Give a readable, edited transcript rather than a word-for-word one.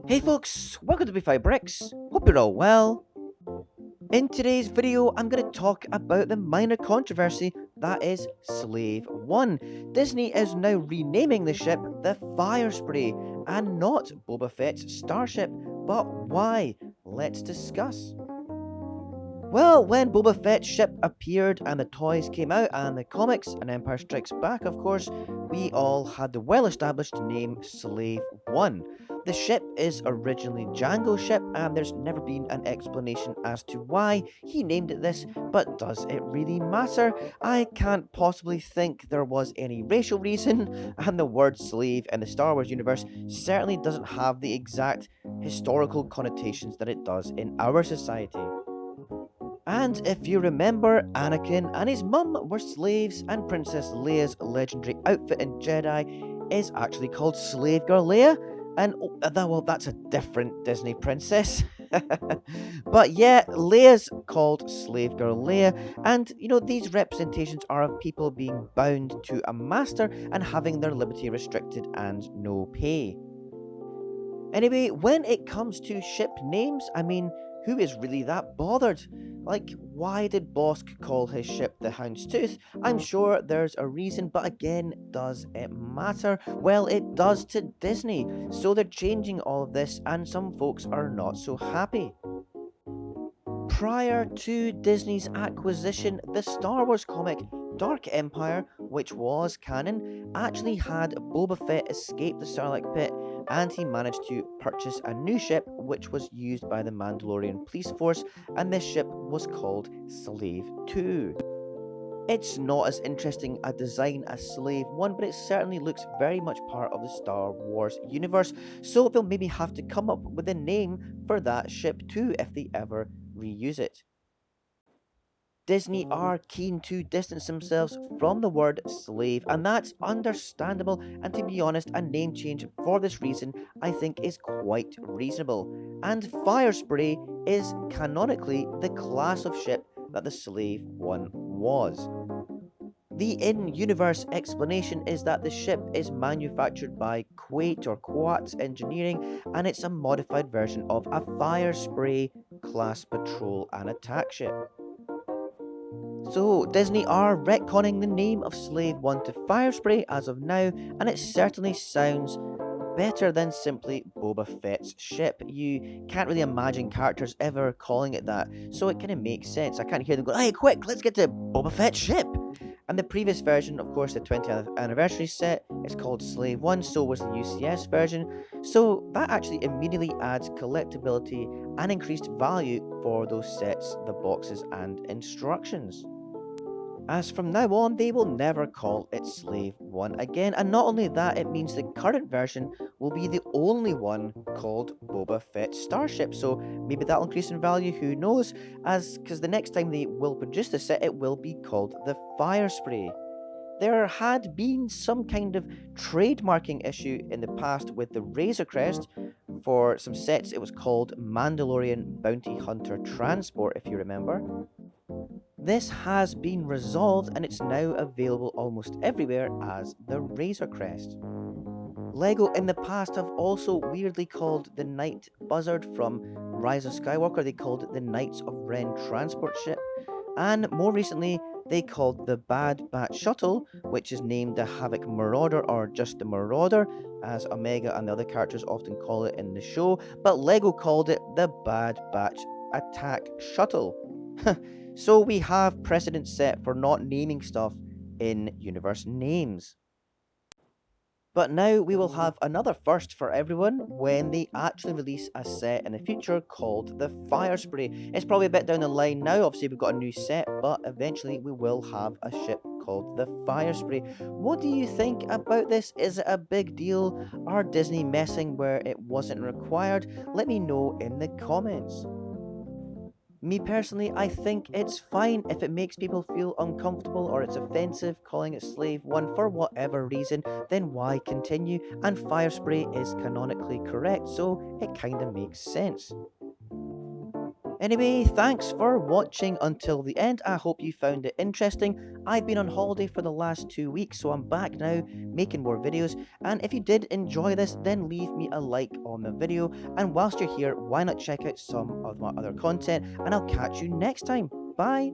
Hey folks, welcome to B5 Bricks. Hope you're all well. In today's video, I'm going to talk about the minor controversy that is Slave 1. Disney is now renaming the ship the Fire Spray and not Boba Fett's Starship. But why? Let's discuss. Well, when Boba Fett's ship appeared and the toys came out and the comics and Empire Strikes Back, of course, we all had the well-established name Slave One. The ship is originally Django's ship and there's never been an explanation as to why he named it this, but does it really matter? I can't possibly think there was any racial reason, and the word slave in the Star Wars universe certainly doesn't have the exact historical connotations that it does in our society. And if you remember, Anakin and his mum were slaves, and Princess Leia's legendary outfit in Jedi is actually called Slave Girl Leia. And well, that's a different Disney princess. But yeah, Leia's called Slave Girl Leia, and these representations are of people being bound to a master and having their liberty restricted and no pay. Anyway, when it comes to ship names, I mean, who is really that bothered? Like, why did Bosk call his ship the Houndstooth? I'm sure there's a reason, but again, does it matter? Well, it does to Disney, so they're changing all of this, and some folks are not so happy. Prior to Disney's acquisition, the Star Wars comic Dark Empire, which was canon, actually had Boba Fett escape the Sarlacc pit and he managed to purchase a new ship which was used by the Mandalorian police force, and this ship was called Slave 2. It's not as interesting a design as Slave 1, but it certainly looks very much part of the Star Wars universe, so they'll maybe have to come up with a name for that ship too if they ever reuse it. Disney are keen to distance themselves from the word slave, and that's understandable. And to be honest, a name change for this reason I think is quite reasonable. And Fire Spray is canonically the class of ship that the Slave One was. The in-universe explanation is that the ship is manufactured by Quate or Quartz Engineering, and it's a modified version of a Fire Spray class patrol and attack ship. So, Disney are retconning the name of Slave 1 to Firespray as of now, and it certainly sounds better than simply Boba Fett's ship. You can't really imagine characters ever calling it that, so it kind of makes sense. I can't hear them go, hey, quick, let's get to Boba Fett's ship! And the previous version, of course, the 20th anniversary set, is called Slave 1, so was the UCS version, so that actually immediately adds collectability and increased value for those sets, the boxes, and instructions. As from now on, they will never call it Slave 1 again, and not only that, it means the current version will be the only one called Boba Fett Starship, so maybe that'll increase in value, who knows, because the next time they will produce the set, it will be called the Fire Spray. There had been some kind of trademarking issue in the past with the Razor Crest. For some sets, it was called Mandalorian Bounty Hunter Transport, if you remember. This has been resolved and it's now available almost everywhere as the Razor Crest. LEGO in the past have also weirdly called the Night Buzzard from Rise of Skywalker, they called it the Knights of Ren transport ship. And more recently, they called the Bad Batch Shuttle, which is named the Havoc Marauder or just the Marauder, as Omega and the other characters often call it in the show, but LEGO called it the Bad Batch Attack Shuttle. So we have precedent set for not naming stuff in universe names. But now we will have another first for everyone when they actually release a set in the future called the Fire Spray. It's probably a bit down the line now, obviously we've got a new set, but eventually we will have a ship called the Fire Spray. What do you think about this? Is it a big deal? Are Disney messing where it wasn't required? Let me know in the comments. Me personally, I think it's fine if it makes people feel uncomfortable or it's offensive calling it Slave 1 for whatever reason, then why continue? And Fire Spray is canonically correct, so it kinda makes sense. Anyway, thanks for watching until the end. I hope you found it interesting. I've been on holiday for the last 2 weeks, so I'm back now making more videos. And if you did enjoy this, then leave me a like on the video. And whilst you're here, why not check out some of my other content? And I'll catch you next time. Bye.